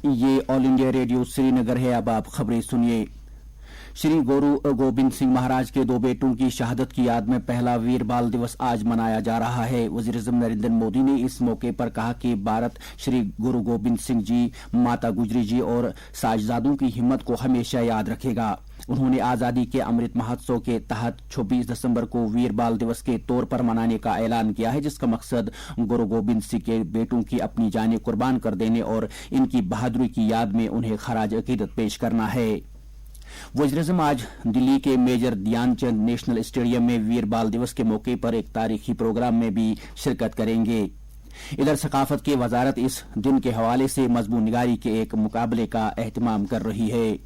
ये all India radio Srinagar है। अब आप खबरें सुनिए। श्री गुरु गोबिंद सिंह महाराज के दो बेटों की शहादत की याद में पहला वीर बाल दिवस आज मनाया जा रहा है। वज़ीर-ए-आज़म नरेंद्र मोदी ने इस मौके पर कहा कि भारत श्री गुरु गोबिंद सिंह जी, माता गुजरी जी और साहिबजादों की हिम्मत को हमेशा याद रखेगा। उन्होंने आजादी के अमृत महोत्सव के तहत 26 दिसंबर को वीर बाल दिवस के तौर पर मनाने का ऐलान किया है, जिसका मकसद गुरु गोबिंद सिंह के बेटों की अपनी जानें कुर्बान कर देने और इनकी बहादुरी की याद में उन्हें खराज अकीदत पेश करना है। वज़ीर-ए-आज़म आज दिल्ली के मेजर ध्यानचंद नेशनल स्टेडियम में वीर बाल दिवस के मौके पर एक तारीखी प्रोग्राम में भी शिरकत करेंगे। इधर सकाफत की वजारत इस दिन के हवाले से मजमून निगारी के एक मुकाबले का एहतमाम कर रही है।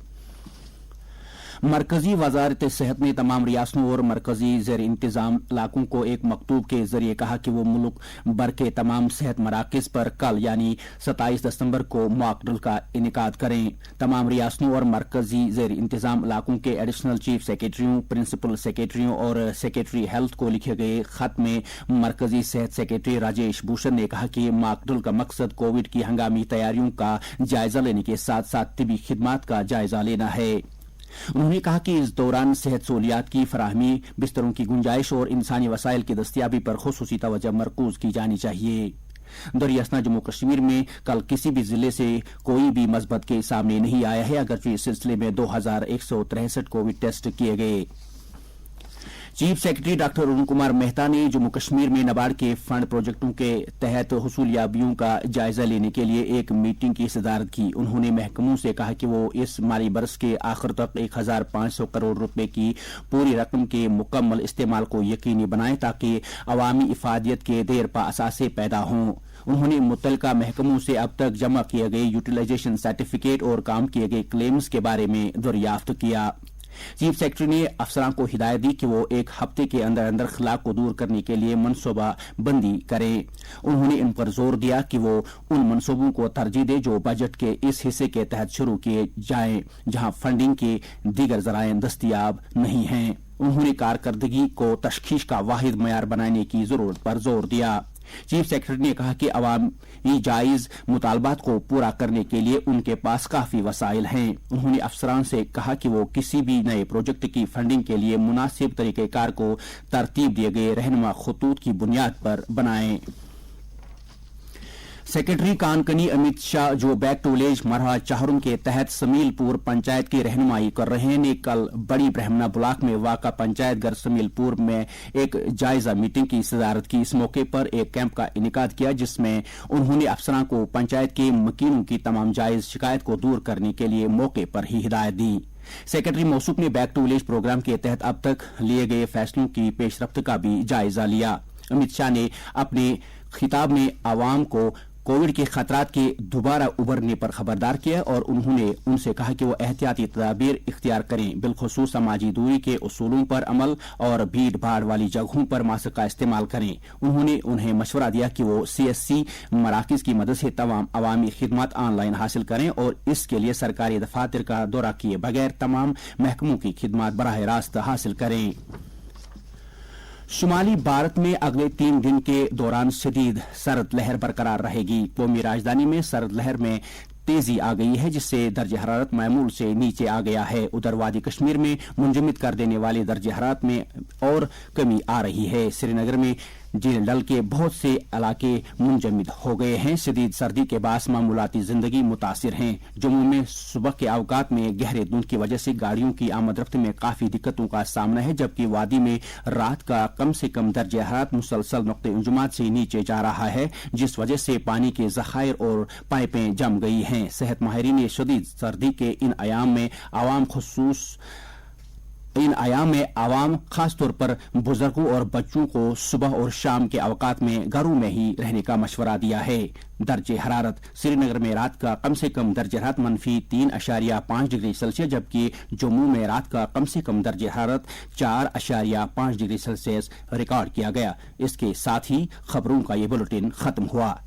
मरकजी वजारत सेहत ने तमाम रियासतों और मरकजी ज़ेर इंतजाम इलाकों को एक मकतूब के जरिए कहा कि वो मुल्क भर के तमाम सेहत मराकज पर कल यानी 27 दिसंबर को मॉक ड्रिल का इनेकाद करें। तमाम रियासतों और मरकजी ज़ेर इंतजाम इलाकों के एडिशनल चीफ सेक्रेटरियों, प्रिंसिपल सेक्रेटरियों और सेक्रेटरी हेल्थ को लिखे गए खत में मरकजी सेहत सेक्रेटरी राजेश भूषण ने कहा कि मॉक ड्रिल का मकसद कोविड की हंगामी तैयारियों का जायजा लेने के साथ साथ तिबी खिदमात का जायजा लेना है। उन्होंने कहा कि इस दौरान सेहत सहूलियात की फराहमी, बिस्तरों की गुंजाइश और इंसानी वसाइल की दस्तियाबी पर खुसूसी तवज्जो मरकूज की जानी चाहिए। दरियासना जम्मू कश्मीर में कल किसी भी जिले से कोई भी मस्बत केस सामने नहीं आया है, अगरचे इस सिलसिले में 2163 कोविड टेस्ट किए गए। Chief secretary doctor Arun Kumar Mehta ने जम्मू कश्मीर में नाबार्ड के फंड प्रोजेक्टों के तहत हुसूलियाबियों का जायजा लेने के लिए एक मीटिंग की सदारत की। उन्होंने महकमों से कहा कि वो इस माली बरस के आखिर तक 1500 करोड़ रुपए की पूरी रकम के मुकम्मल इस्तेमाल को यकीनी बनाएं ताकि अवामी इफादियत के देर पा असासे पैदा हों। उन्होंने मुतलका महकमों से अब तक जमा किए गए यूटिलाइजेशन सर्टिफिकेट और काम किए गए क्लेम्स के बारे में दरियाफ्त किया। चीफ सेक्रेटरी ने अफसरान को हिदायत दी कि वो एक हफ्ते के अंदर अंदर खिलाफ को दूर करने के लिए मनसूबा बंदी करें। उन्होंने इन पर जोर दिया कि वो उन मनसूबों को तरजीह दे जो बजट के इस हिस्से के तहत शुरू किए जाएं जहां फंडिंग के दीगर जराए दस्तियाब नहीं हैं। उन्होंने कारकर्दगी को तशखीस का वाहिद मयार बनाने की जरूरत पर जोर दिया। चीफ सेक्रेटरी ने कहा कि अवामी जायज मुतालबात को पूरा करने के लिए उनके पास काफी वसाइल हैं। उन्होंने अफसरान से कहा कि वो किसी भी नए प्रोजेक्ट की फंडिंग के लिए मुनासिब तरीकेकार को तरतीब दिए गए रहनुमा खतूत की बुनियाद पर बनाएं। सेक्रेटरी कानकनी अमित शाह, जो बैक टू विलेज मरहला चाहरुम के तहत समीलपुर पंचायत की रहनुमाई कर रहे हैं, ने कल बड़ी ब्रह्मना ब्लॉक में वाक़ा पंचायत घर समीलपुर में एक जायजा मीटिंग की सदारत की। इस मौके पर एक कैंप का इनेकाद किया जिसमें उन्होंने अफसरान को पंचायत के मकीनों की तमाम जायज शिकायत को दूर करने के लिए मौके पर ही हिदायत दी। सेक्रेटरी मौसूफ ने बैक टू विलेज प्रोग्राम के तहत अब तक लिए गए फैसलों की पेशरफ्त का भी जायजा लिया। अमित शाह ने अपने खिताब में आवाम को कोविड के खतरात के दोबारा उभरने पर खबरदार किया और उन्होंने उनसे कहा कि वो एहतियाती तदाबीर इख्तियार करें, बिलखुसूस समाजी दूरी के उसूलों पर अमल और भीड़ भाड़ वाली जगहों पर मास्क का इस्तेमाल करें। उन्होंने उन्हें मशवरा दिया कि वो CSC मराकज की मदद से तमाम अवामी खिदमत ऑनलाइन हासिल करें और इसके लिए सरकारी दफातर का दौरा किए बगैर तमाम महकमों की खिदमत बराह रास्त हासिल करें। शुमाली भारत में अगले 3 दिन के दौरान शदीद सर्द लहर बरकरार रहेगी। कौमी राजधानी में सर्द लहर में तेजी आ गई है जिससे दर्ज हरारत मामूल से नीचे आ गया है। उधर वादी कश्मीर में मुंजमद कर देने वाले दर्ज हरारत में और कमी आ रही है। श्रीनगर में झील डल के बहुत से इलाके मुंजमद हो गए हैं। शदीद सर्दी के बायस मामूलाती जिंदगी मुतासिर हैं। जम्मू में सुबह के अवकात में गहरे धुंध की वजह से गाड़ियों की आमद रफ्त में काफी दिक्कतों का सामना है, जबकि वादी में रात का कम से कम दर्ज हरारत मुसलसल नुक्ते इंजुमात से नीचे जा रहा है, जिस वजह से पानी के जखायर और पाइपें जम गई हैं। सेहत माहिरीन ने शदीद सर्दी के इन आयाम में आवाम खासतौर पर बुजुर्गों और बच्चों को सुबह और शाम के अवकात में घरों में ही रहने का मशवरा दिया है। दर्ज हरारत श्रीनगर में रात का कम से कम दर्ज हरारत -3.5 डिग्री सेल्सियस, जबकि जम्मू में रात का कम से कम दर्ज हरारत 4.5 डिग्री सेल्सियस रिकॉर्ड किया गया। इसके साथ ही खबरों का ये बुलेटिन खत्म हुआ।